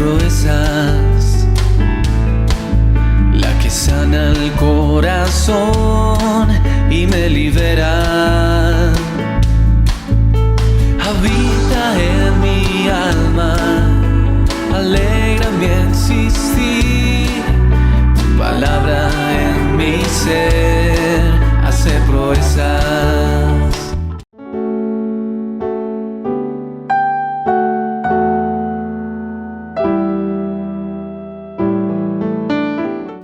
proezas, la que sana el corazón y me libera. Habita en mi alma, alegra mi existir. Tu palabra en mi ser hace proezas.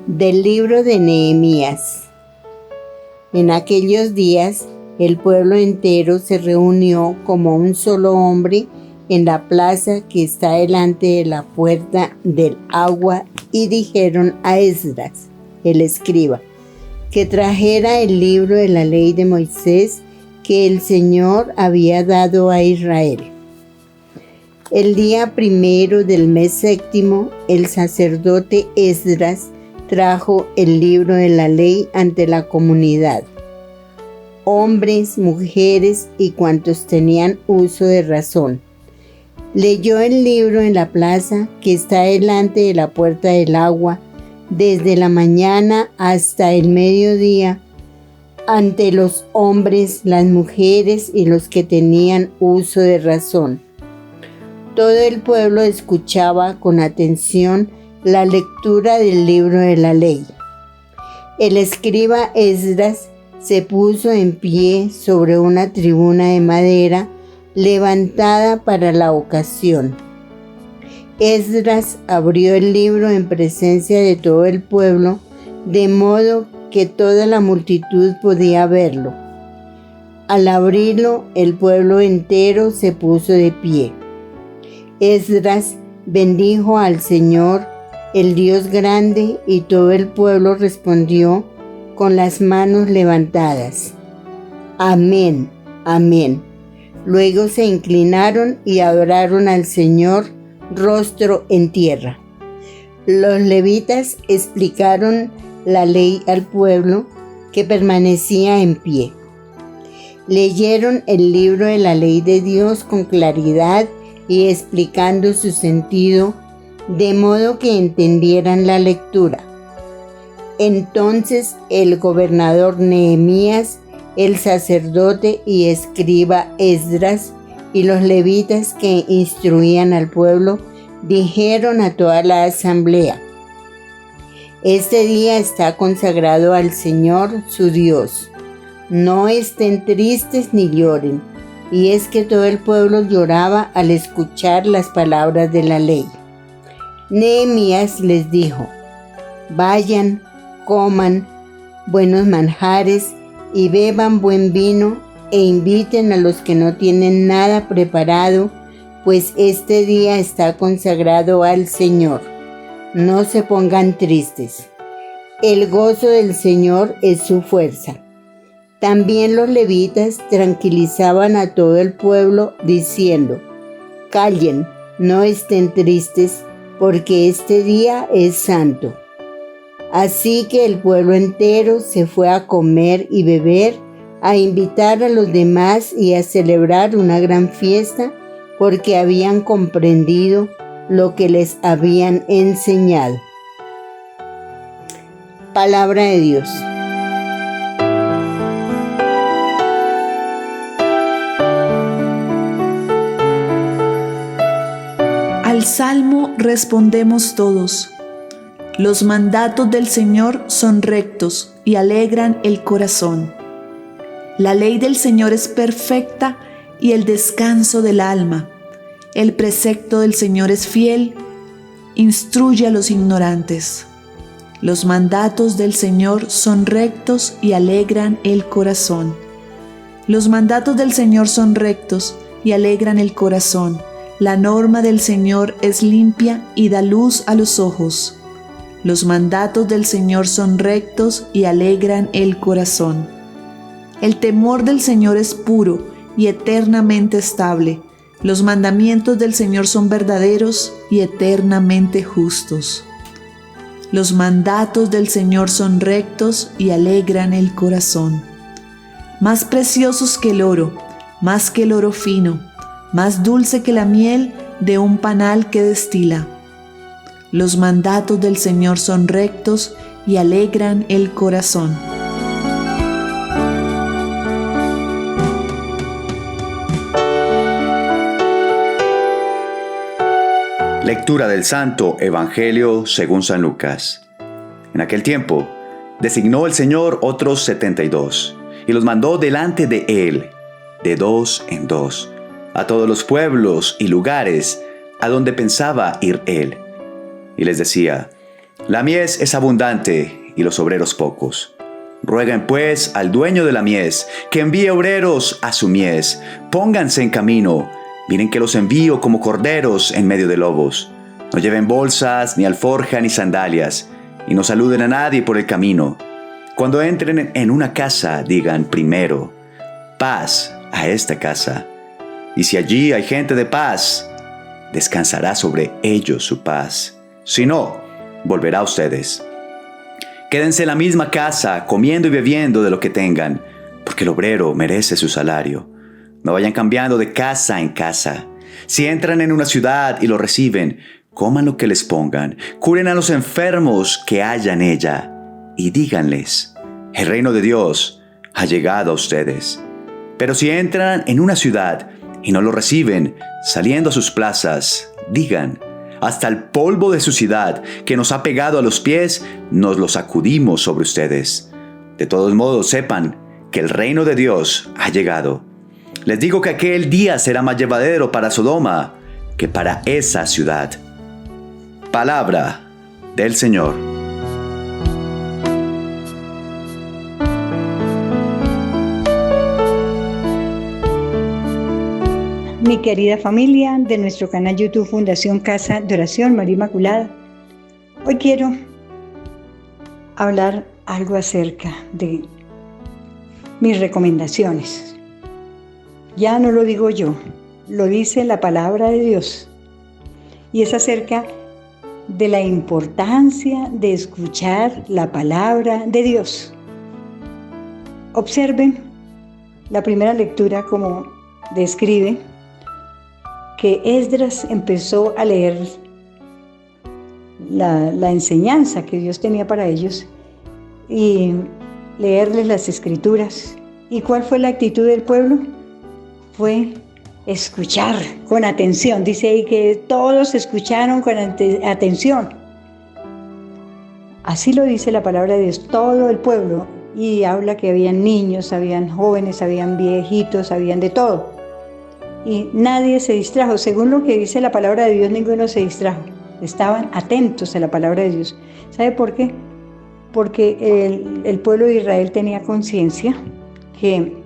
Del libro de Nehemías. En aquellos días, el pueblo entero se reunió como un solo hombre en la plaza que está delante de la puerta del agua y dijeron a Esdras, el escriba, que trajera el libro de la ley de Moisés que el Señor había dado a Israel. El día primero del mes séptimo, el sacerdote Esdras trajo el libro de la ley ante la comunidad. Hombres, mujeres y cuantos tenían uso de razón. Leyó el libro en la plaza que está delante de la puerta del agua, desde la mañana hasta el mediodía, ante los hombres, las mujeres y los que tenían uso de razón. Todo el pueblo escuchaba con atención la lectura del libro de la ley. El escriba Esdras se puso en pie sobre una tribuna de madera levantada para la ocasión. Esdras abrió el libro en presencia de todo el pueblo, de modo que toda la multitud podía verlo. Al abrirlo, el pueblo entero se puso de pie. Esdras bendijo al Señor, el Dios grande, y todo el pueblo respondió con las manos levantadas. Amén, amén. Luego se inclinaron y adoraron al Señor, rostro en tierra. Los levitas explicaron la ley al pueblo, que permanecía en pie. Leyeron el libro de la ley de Dios con claridad y explicando su sentido, de modo que entendieran la lectura. Entonces el gobernador Nehemías, el sacerdote y escriba Esdras y los levitas que instruían al pueblo dijeron a toda la asamblea: este día está consagrado al Señor su Dios. No estén tristes ni lloren. Y es que todo el pueblo lloraba al escuchar las palabras de la ley. Nehemías les dijo: vayan, coman buenos manjares y beban buen vino e inviten a los que no tienen nada preparado, pues este día está consagrado al Señor. No se pongan tristes. El gozo del Señor es su fuerza. También los levitas tranquilizaban a todo el pueblo diciendo: callen, no estén tristes, porque este día es santo. Así que el pueblo entero se fue a comer y beber, a invitar a los demás y a celebrar una gran fiesta, porque habían comprendido lo que les habían enseñado. Palabra de Dios. Al salmo respondemos todos: los mandatos del Señor son rectos y alegran el corazón. La ley del Señor es perfecta y el descanso del alma. El precepto del Señor es fiel, instruye a los ignorantes. Los mandatos del Señor son rectos y alegran el corazón. Los mandatos del Señor son rectos y alegran el corazón. La norma del Señor es limpia y da luz a los ojos. Los mandatos del Señor son rectos y alegran el corazón. El temor del Señor es puro y eternamente estable. Los mandamientos del Señor son verdaderos y eternamente justos. Los mandatos del Señor son rectos y alegran el corazón. Más preciosos que el oro, más que el oro fino, más dulce que la miel de un panal que destila. Los mandatos del Señor son rectos y alegran el corazón. Lectura del Santo Evangelio según San Lucas. En aquel tiempo, designó el Señor otros 72, y los mandó delante de él, de dos en dos, a todos los pueblos y lugares a donde pensaba ir él. Y les decía: la mies es abundante y los obreros pocos. Rueguen pues al dueño de la mies que envíe obreros a su mies. Pónganse en camino. Miren que los envío como corderos en medio de lobos. No lleven bolsas, ni alforja, ni sandalias, y no saluden a nadie por el camino. Cuando entren en una casa, digan primero: paz a esta casa. Y si allí hay gente de paz, descansará sobre ellos su paz. Si no, volverá a ustedes. Quédense en la misma casa, comiendo y bebiendo de lo que tengan, porque el obrero merece su salario. No vayan cambiando de casa en casa. Si entran en una ciudad y lo reciben, coman lo que les pongan, curen a los enfermos que haya en ella, y díganles: el reino de Dios ha llegado a ustedes. Pero si entran en una ciudad y no lo reciben, saliendo a sus plazas, digan: hasta el polvo de su ciudad que nos ha pegado a los pies, nos lo sacudimos sobre ustedes. De todos modos, sepan que el reino de Dios ha llegado. Les digo que aquel día será más llevadero para Sodoma que para esa ciudad. Palabra del Señor. Mi querida familia de nuestro canal YouTube Fundación Casa de Oración María Inmaculada, hoy quiero hablar algo acerca de mis recomendaciones. Ya no lo digo yo, lo dice la palabra de Dios, y es acerca de la importancia de escuchar la palabra de Dios. Observen la primera lectura como describe que Esdras empezó a leer la enseñanza que Dios tenía para ellos y leerles las escrituras. ¿Y cuál fue la actitud del pueblo? Fue escuchar con atención. Dice ahí que todos escucharon con atención. Así lo dice la palabra de Dios, todo el pueblo. Y habla que habían niños, habían jóvenes, habían viejitos, habían de todo. Y nadie se distrajo. Según lo que dice la palabra de Dios, ninguno se distrajo. Estaban atentos a la palabra de Dios. ¿Sabe por qué? Porque el pueblo de Israel tenía conciencia que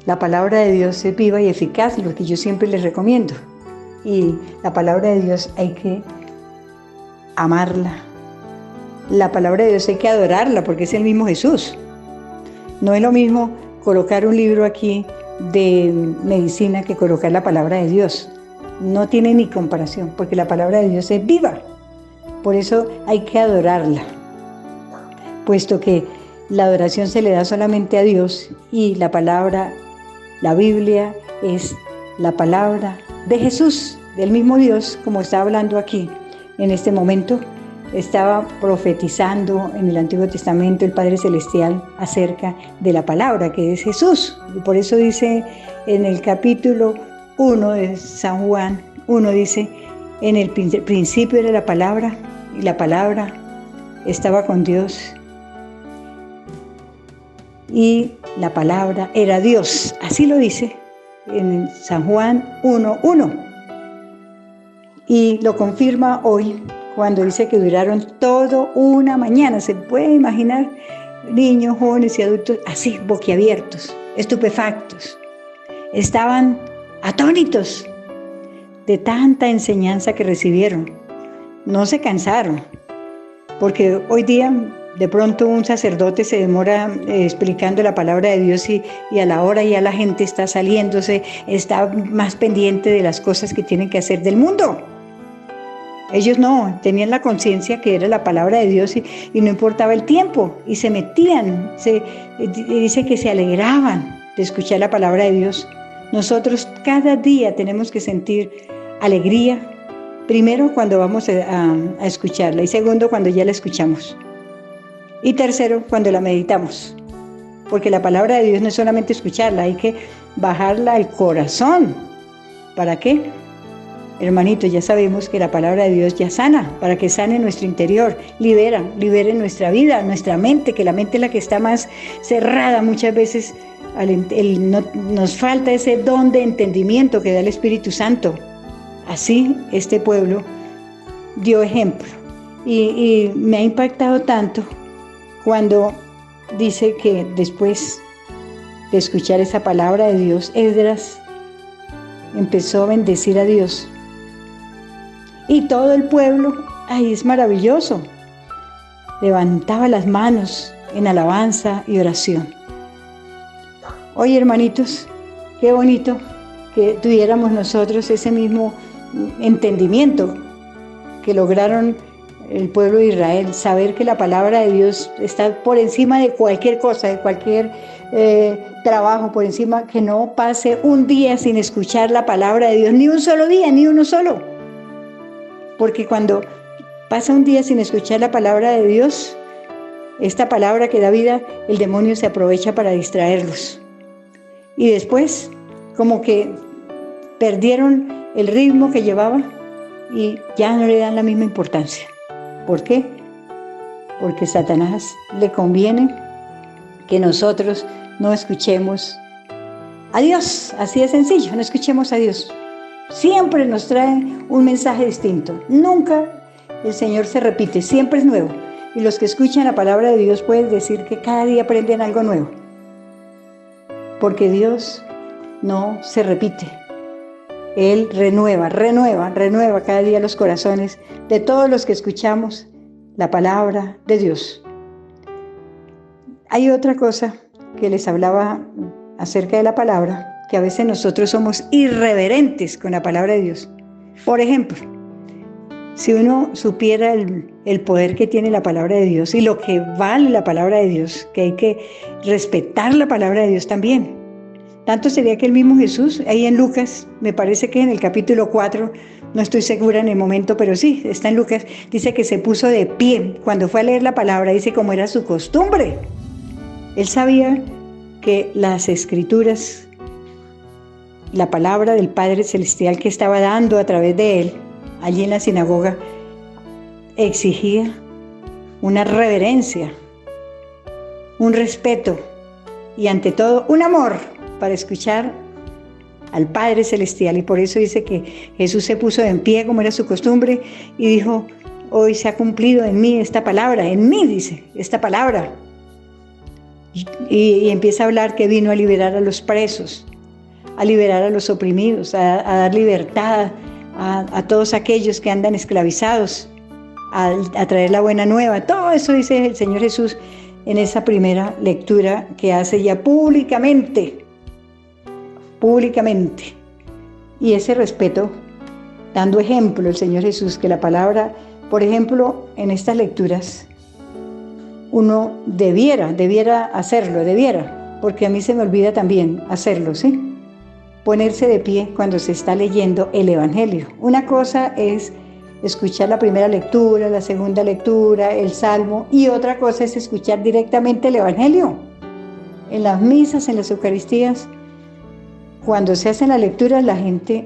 la palabra de Dios es viva y eficaz, lo que yo siempre les recomiendo. Y la palabra de Dios hay que amarla. La palabra de Dios hay que adorarla porque es el mismo Jesús. No es lo mismo colocar un libro aquí de medicina que colocar la palabra de Dios. No tiene ni comparación porque la palabra de Dios es viva. Por eso hay que adorarla, puesto que la adoración se le da solamente a Dios y la palabra, la Biblia, es la palabra de Jesús, del mismo Dios, como está hablando aquí en este momento. Estaba profetizando en el Antiguo Testamento el Padre Celestial acerca de la palabra que es Jesús. Y por eso dice en el capítulo 1 de San Juan 1, dice: en el principio era la palabra y la palabra estaba con Dios y la palabra era Dios. Así lo dice en San Juan 1:1. Y lo confirma hoy cuando dice que duraron toda una mañana. Se puede imaginar niños, jóvenes y adultos así, boquiabiertos, estupefactos. Estaban atónitos de tanta enseñanza que recibieron. No se cansaron, porque hoy día de pronto un sacerdote se demora explicando la palabra de Dios y a la hora ya la gente está saliéndose, está más pendiente de las cosas que tienen que hacer del mundo. Ellos no, tenían la conciencia que era la palabra de Dios y no importaba el tiempo, y se metían, dice que se alegraban de escuchar la palabra de Dios. Nosotros cada día tenemos que sentir alegría Primero, cuando vamos a escucharla. Y segundo, cuando ya la escuchamos. Y tercero, cuando la meditamos. Porque la palabra de Dios no es solamente escucharla, hay que bajarla al corazón. ¿Para qué? Hermanitos, ya sabemos que la palabra de Dios ya sana, para que sane nuestro interior, libere nuestra vida, nuestra mente, que la mente es la que está más cerrada muchas veces. Nos falta ese don de entendimiento que da el Espíritu Santo. Así este pueblo dio ejemplo. Y me ha impactado tanto cuando dice que después de escuchar esa palabra de Dios, Esdras empezó a bendecir a Dios. Y todo el pueblo, ay, es maravilloso, levantaba las manos en alabanza y oración. Oye, hermanitos, qué bonito que tuviéramos nosotros ese mismo entendimiento que lograron el pueblo de Israel, saber que la palabra de Dios está por encima de cualquier cosa, de cualquier trabajo, por encima, que no pase un día sin escuchar la palabra de Dios, ni un solo día, ni uno solo. Porque cuando pasa un día sin escuchar la palabra de Dios, esta palabra que da vida, el demonio se aprovecha para distraerlos. Y después, como que perdieron el ritmo que llevaba y ya no le dan la misma importancia. ¿Por qué? Porque a Satanás le conviene que nosotros no escuchemos a Dios. Así de sencillo, no escuchemos a Dios. Siempre nos trae un mensaje distinto. Nunca el Señor se repite, siempre es nuevo. Y los que escuchan la palabra de Dios pueden decir que cada día aprenden algo nuevo. Porque Dios no se repite. Él renueva cada día los corazones de todos los que escuchamos la palabra de Dios. Hay otra cosa que les hablaba acerca de la palabra, que a veces nosotros somos irreverentes con la palabra de Dios. Por ejemplo, si uno supiera el poder que tiene la palabra de Dios y lo que vale la palabra de Dios, que hay que respetar la palabra de Dios también. Tanto sería que el mismo Jesús, ahí en Lucas, me parece que en el capítulo 4, no estoy segura en el momento, pero sí, está en Lucas, dice que se puso de pie cuando fue a leer la palabra, dice como era su costumbre. Él sabía que las escrituras, la palabra del Padre Celestial que estaba dando a través de él, allí en la sinagoga, exigía una reverencia, un respeto y ante todo un amor para escuchar al Padre Celestial. Y por eso dice que Jesús se puso en pie como era su costumbre y dijo: hoy se ha cumplido en mí esta palabra, en mí dice, esta palabra. Y empieza a hablar que vino a liberar a los presos, a liberar a los oprimidos, a dar libertad a todos aquellos que andan esclavizados, a traer la buena nueva. Todo eso dice el Señor Jesús en esa primera lectura que hace ya públicamente. Y ese respeto, dando ejemplo el Señor Jesús, que la palabra, por ejemplo, en estas lecturas, uno debiera hacerlo, porque a mí se me olvida también hacerlo, ¿sí? Ponerse de pie cuando se está leyendo el Evangelio. Una cosa es escuchar la primera lectura, la segunda lectura, el Salmo, y otra cosa es escuchar directamente el Evangelio. En las misas, en las Eucaristías, cuando se hacen las lecturas, la gente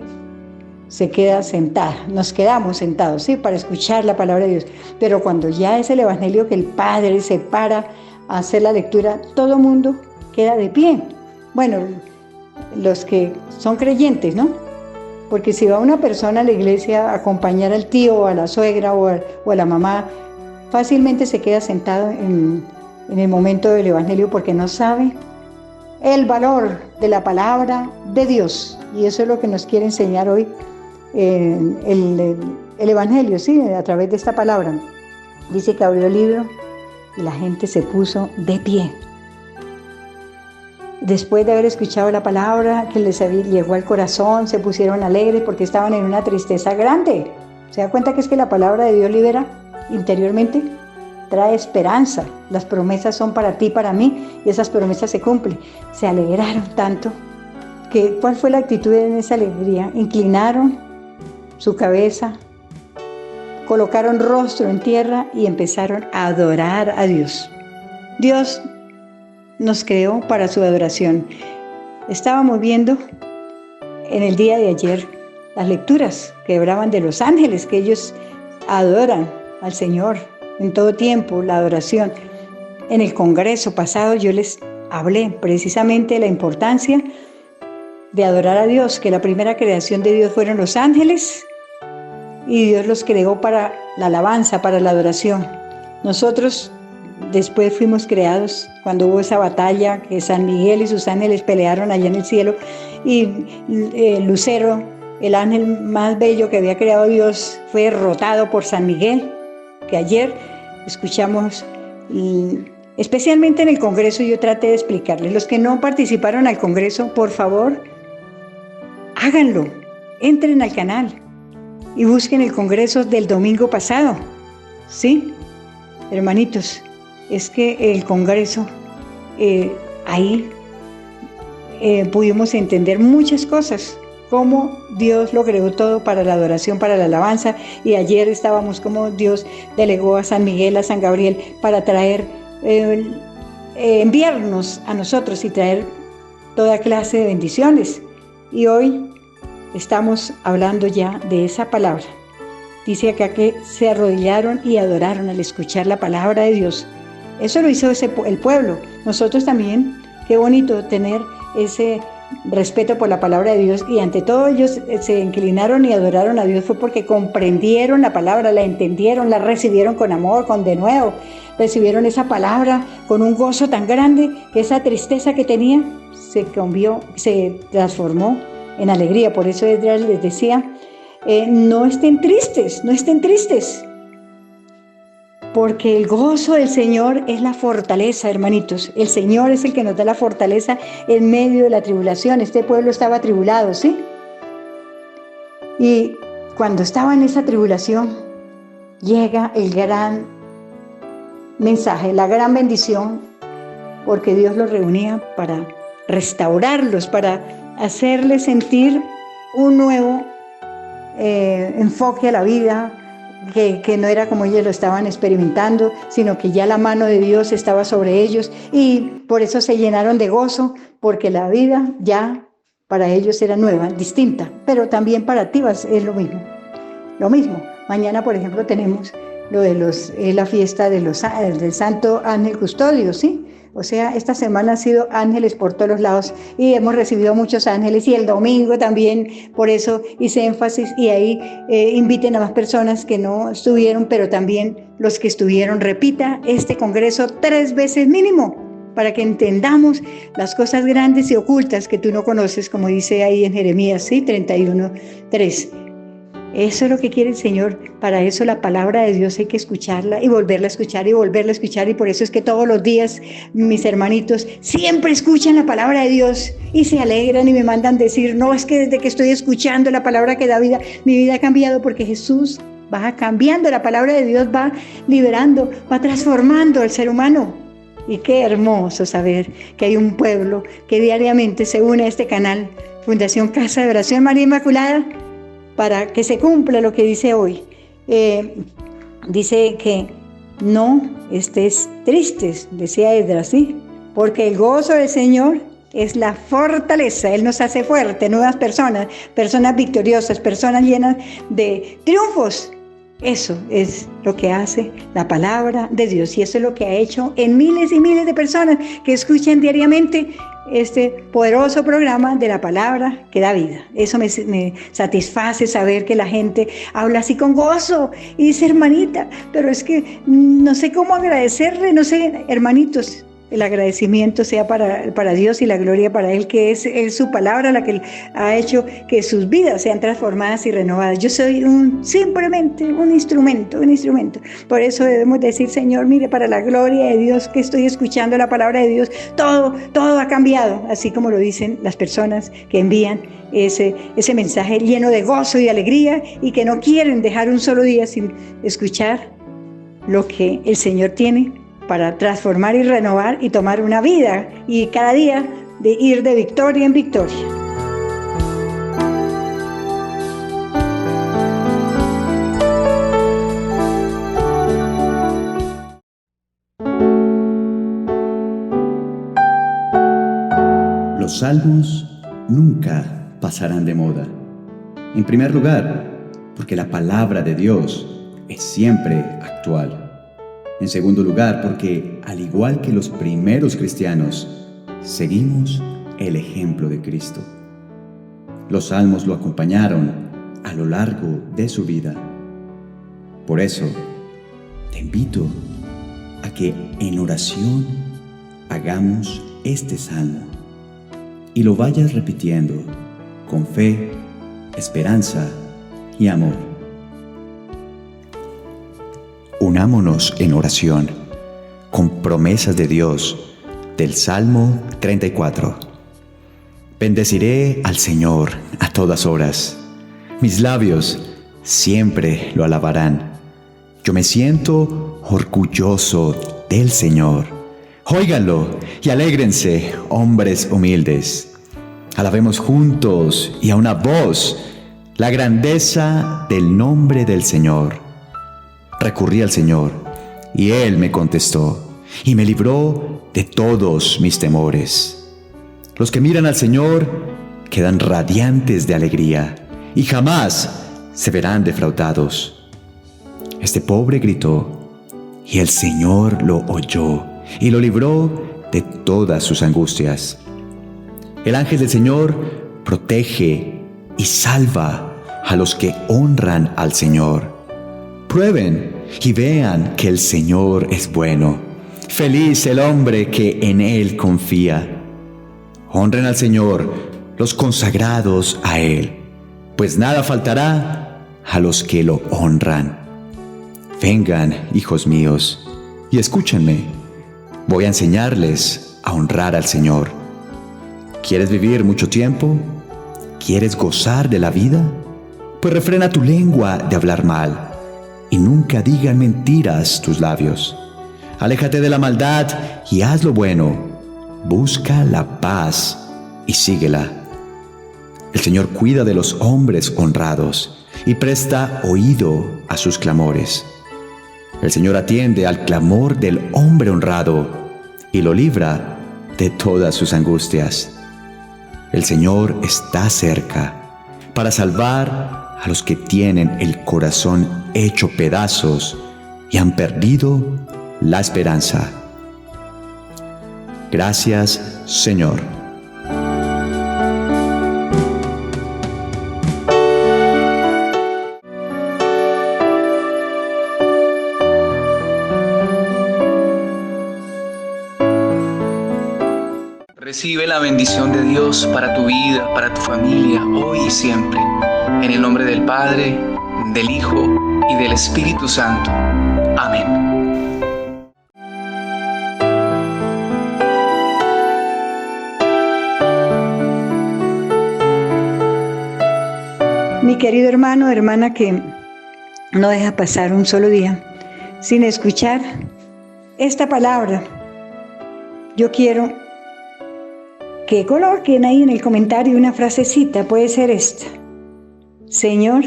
se queda sentada, nos quedamos sentados, ¿sí? Para escuchar la palabra de Dios. Pero cuando ya es el Evangelio que el Padre se para a hacer la lectura, todo mundo queda de pie. Bueno, los que son creyentes, ¿no? Porque si va una persona a la iglesia a acompañar al tío o a la suegra o a la mamá, fácilmente se queda sentado en el momento del Evangelio porque no sabe el valor de la palabra de Dios. Y eso es lo que nos quiere enseñar hoy el Evangelio, ¿sí? A través de esta palabra. Dice que abrió el libro y la gente se puso de pie. Después de haber escuchado la palabra que les llegó al corazón, se pusieron alegres porque estaban en una tristeza grande. ¿Se da cuenta que es que la palabra de Dios libera interiormente? Trae esperanza. Las promesas son para ti, para mí, y esas promesas se cumplen. Se alegraron tanto. ¿Cuál fue la actitud en esa alegría? Inclinaron su cabeza colocaron rostro en tierra y empezaron a adorar a Dios. Dios nos creó para su adoración. Estábamos viendo en el día de ayer las lecturas que hablaban de los ángeles, que ellos adoran al Señor en todo tiempo, la adoración. En el congreso pasado yo les hablé precisamente de la importancia de adorar a Dios, que la primera creación de Dios fueron los ángeles y Dios los creó para la alabanza, para la adoración. Nosotros después fuimos creados cuando hubo esa batalla que San Miguel y sus ángeles pelearon allá en el cielo y Lucero, el ángel más bello que había creado Dios, fue derrotado por San Miguel, que ayer escuchamos, especialmente en el congreso. Yo traté de explicarles. Los que no participaron al congreso, por favor, háganlo, entren al canal y busquen el congreso del domingo pasado. ¿Sí? Hermanitos, es que el congreso, ahí pudimos entender muchas cosas, cómo Dios lo creó todo para la adoración, para la alabanza, y ayer estábamos como Dios delegó a San Miguel, a San Gabriel, para traer, enviarnos a nosotros y traer toda clase de bendiciones. Y hoy estamos hablando ya de esa palabra. Dice acá que se arrodillaron y adoraron al escuchar la palabra de Dios. Eso lo hizo el pueblo. Nosotros también, qué bonito tener ese respeto por la palabra de Dios, y ante todo ellos se inclinaron y adoraron a Dios fue porque comprendieron la palabra, la entendieron, la recibieron con amor, con denuedo, recibieron esa palabra con un gozo tan grande que esa tristeza que tenían se transformó en alegría. Por eso Esdras les decía, no estén tristes, porque el gozo del Señor es la fortaleza, hermanitos. El Señor es el que nos da la fortaleza en medio de la tribulación. Este pueblo estaba atribulado, ¿sí? Y cuando estaba en esa tribulación, llega el gran mensaje, la gran bendición, porque Dios los reunía para restaurarlos, para hacerles sentir un nuevo enfoque a la vida, que no era como ellos lo estaban experimentando, sino que ya la mano de Dios estaba sobre ellos, y por eso se llenaron de gozo, porque la vida ya para ellos era nueva, distinta, pero también para ti es lo mismo. Mañana, por ejemplo, tenemos lo de la fiesta del Santo Ángel Custodio, ¿sí? O sea, esta semana ha sido ángeles por todos los lados y hemos recibido muchos ángeles, y el domingo también, por eso hice énfasis, y ahí inviten a más personas que no estuvieron, pero también los que estuvieron. Repita este congreso 3 veces mínimo para que entendamos las cosas grandes y ocultas que tú no conoces, como dice ahí en Jeremías, ¿sí? 31:3. Eso es lo que quiere el Señor. Para eso la palabra de Dios hay que escucharla y volverla a escuchar y volverla a escuchar. Y por eso es que todos los días mis hermanitos siempre escuchan la palabra de Dios y se alegran y me mandan decir, no, es que desde que estoy escuchando la palabra que da vida, mi vida ha cambiado, porque Jesús va cambiando. La palabra de Dios va liberando, va transformando al ser humano. Y qué hermoso saber que hay un pueblo que diariamente se une a este canal, Fundación Casa de Oración María Inmaculada, para que se cumpla lo que dice hoy. Dice que no estés tristes, decía Esdras, ¿sí? Porque el gozo del Señor es la fortaleza. Él nos hace fuertes, nuevas personas victoriosas, personas llenas de triunfos. Eso es lo que hace la palabra de Dios, y eso es lo que ha hecho en miles y miles de personas que escuchan diariamente este poderoso programa de la palabra que da vida. Eso me satisface saber que la gente habla así con gozo y dice, hermanita, pero es que no sé cómo agradecerle, no sé, hermanitos. El agradecimiento sea para Dios y la gloria para Él, que es su palabra la que ha hecho que sus vidas sean transformadas y renovadas. Yo soy simplemente un instrumento. Por eso debemos decir, Señor, mire, para la gloria de Dios que estoy escuchando la palabra de Dios, todo ha cambiado, así como lo dicen las personas que envían ese mensaje lleno de gozo y alegría, y que no quieren dejar un solo día sin escuchar lo que el Señor tiene para transformar y renovar y tomar una vida, y cada día de ir de victoria en victoria. salmos nunca pasarán de moda. En primer lugar, porque la palabra de Dios es siempre actual. En segundo lugar, porque al igual que los primeros cristianos, seguimos el ejemplo de Cristo. Los salmos lo acompañaron a lo largo de su vida. Por eso, te invito a que en oración hagamos este salmo y lo vayas repitiendo con fe, esperanza y amor. Unámonos en oración con promesas de Dios del Salmo 34. Bendeciré al Señor a todas horas. Mis labios siempre lo alabarán. Yo me siento orgulloso del Señor. Óiganlo y alégrense, hombres humildes. Alabemos juntos y a una voz la grandeza del nombre del Señor. Recurrí al Señor y Él me contestó y me libró de todos mis temores. Los que miran al Señor quedan radiantes de alegría y jamás se verán defraudados. Este pobre gritó y el Señor lo oyó y lo libró de todas sus angustias. El ángel del Señor protege y salva a los que honran al Señor. Prueben y vean que el Señor es bueno. Feliz el hombre que en Él confía. Honren al Señor los consagrados a Él, pues nada faltará a los que lo honran. Vengan, hijos míos, y escúchenme. Voy a enseñarles a honrar al Señor. ¿Quieres vivir mucho tiempo? ¿Quieres gozar de la vida? Pues refrena tu lengua de hablar mal y nunca digan mentiras tus labios. Aléjate de la maldad y haz lo bueno. Busca la paz y síguela. El Señor cuida de los hombres honrados y presta oído a sus clamores. El Señor atiende al clamor del hombre honrado y lo libra de todas sus angustias. El Señor está cerca para salvar a los que tienen el corazón hecho pedazos y han perdido la esperanza. Gracias, Señor. Recibe la bendición de Dios para tu vida, para tu familia, hoy y siempre. En el nombre del Padre, del Hijo y del Espíritu Santo. Amén. Mi querido hermano, hermana que no deja pasar un solo día sin escuchar esta palabra, yo quiero que coloquen ahí en el comentario una frasecita, puede ser esta: Señor,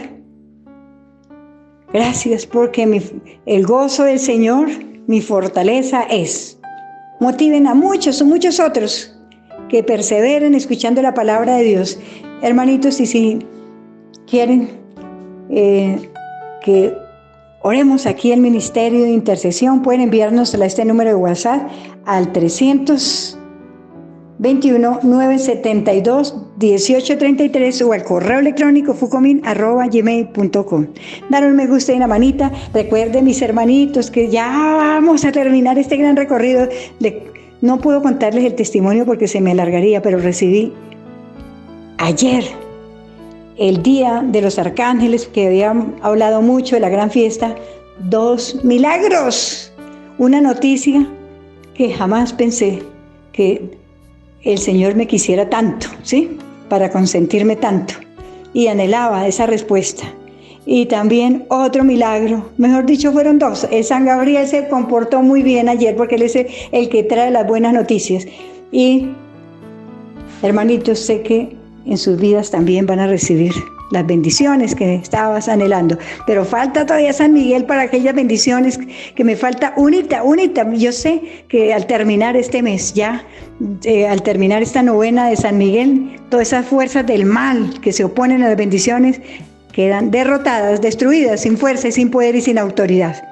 gracias porque el gozo del Señor, mi fortaleza es. Motiven a muchos otros que perseveren escuchando la palabra de Dios. Hermanitos, y si quieren que oremos aquí en el Ministerio de Intercesión, pueden enviarnos a este número de WhatsApp al 321-972-1833 o al correo electrónico fucomin@gmail.com. Dar un me gusta y una manita. Recuerden, mis hermanitos, que ya vamos a terminar este gran recorrido. No puedo contarles el testimonio porque se me alargaría, pero recibí ayer, el día de los arcángeles, que habían hablado mucho de la gran fiesta, 2 milagros. Una noticia que jamás pensé que el Señor me quisiera tanto, ¿sí? Para consentirme tanto. Y anhelaba esa respuesta. Y también otro milagro, mejor dicho, fueron 2. El San Gabriel se comportó muy bien ayer porque él es el que trae las buenas noticias. Y, hermanitos, sé que en sus vidas también van a recibir las bendiciones que estabas anhelando. Pero falta todavía San Miguel para aquellas bendiciones que me falta unita. Yo sé que al terminar este mes ya, al terminar esta novena de San Miguel, todas esas fuerzas del mal que se oponen a las bendiciones quedan derrotadas, destruidas, sin fuerza y sin poder y sin autoridad.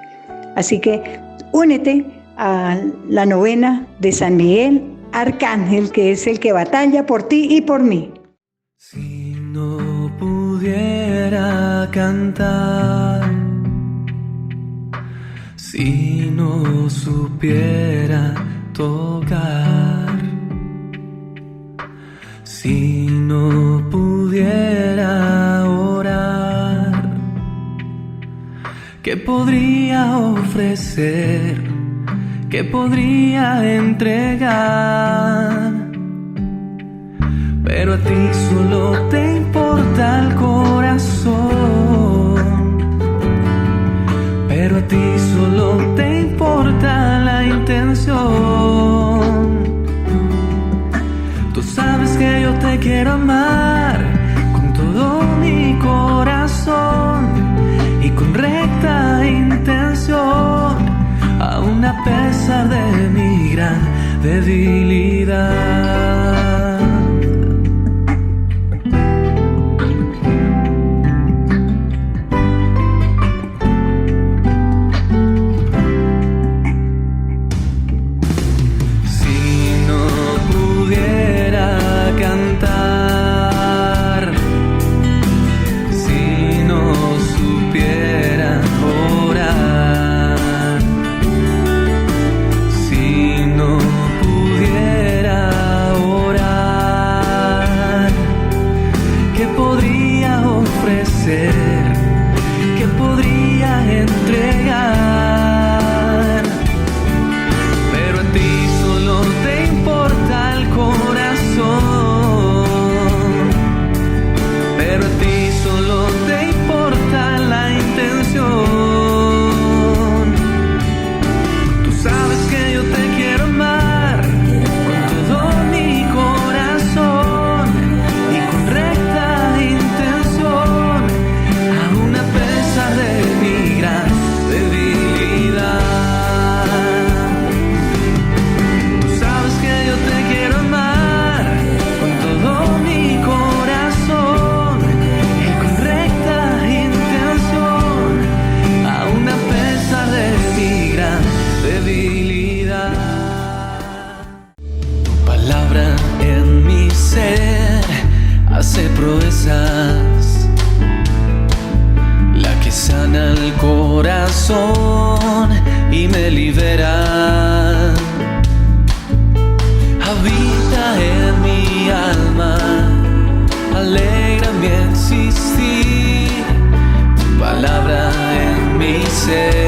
Así que únete a la novena de San Miguel Arcángel, que es el que batalla por ti y por mí. Si no pudiera cantar, si no supiera tocar, si no pudiera orar, ¿qué podría ofrecer? ¿Qué podría entregar? Pero a ti solo te importa el corazón. Pero a ti solo te importa la intención. Tú sabes que yo te quiero amar con todo mi corazón y con recta intención, aun a pesar de mi gran debilidad. ¿Qué podría entregar? Pero a ti solo te importa el corazón. Pero a ti solo te importa la intención. Tú sabes que yo te quiero amar con todo mi corazón y con recta intención, aun a pesar de mi gran debilidad. Tú sabes que yo te quiero amar con todo mi corazón y con recta intención, aun a pesar de mi gran debilidad. Tu palabra en mi ser hace proezas, la que sana el corazón y me libera. Habita en mi alma, alegra mi existir, tu palabra en mi ser.